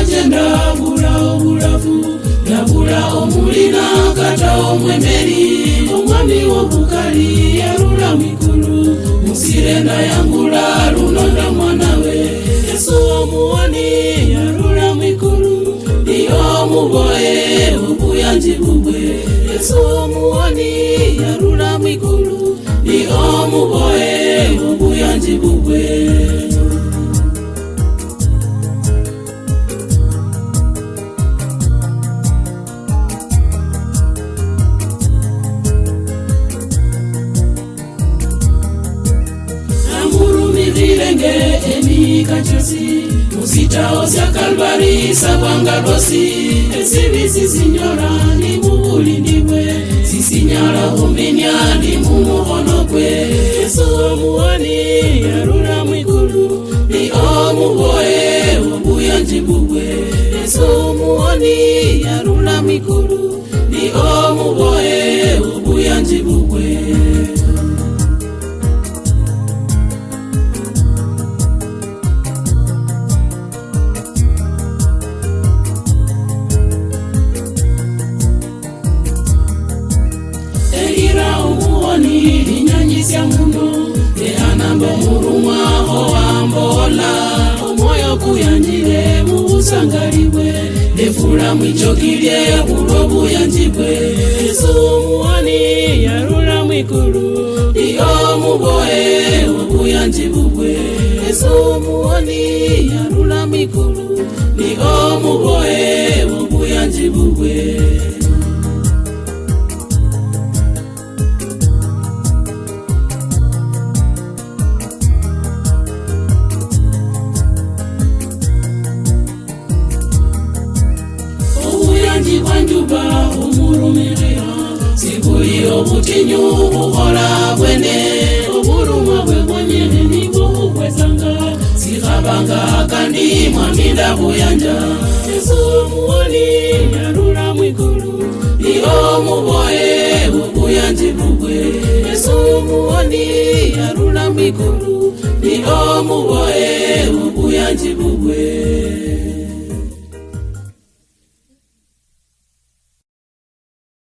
agenda bula obulafu yabula omulina kata omwemeri omwami w'obukali yarula mwikulu musirenda yangula lunonda mwanawe Yesu omuwoni yarula mwikulu niyo muboye obuyanji bubwe Yesu omuwoni yarula mwikulu niyo muboye obuyanji bubwe Emikachosi musitao sya Kalvari sabwanga rosi esibisi sinyora ni mubulindibwe sisinyala huminya ni mumuhono kwe Yesu omuwoni yarula mwikulu ni omuboye obuyanji bubwe Yesu omuwoni yarula mwikulu ni omuboye obuyanji bubwe Linyanyisya muno ehanambo murumwa hoambola omoyo kuyanjile mubusangaliwe lefula mwichokilye bulo buyanjibwe Yesu omuwoni yarula mwikulu niyo muboye obuyanjibubwe Yesu omuwoni yarula mwikulu niyo muboye obuyanjibubwe Wanjuba umurumirira sikuyo butinyu uhola bwene uburumwa bwe bwonyene nibo ukwezanga sikhabanga kandi mwaminda buyanja Yesu omuwoni yarula mwikulu niyo muboye obuyanji bubwe Yesu omuwoni yarula mwikulu niyo muboye obuyanji bubwe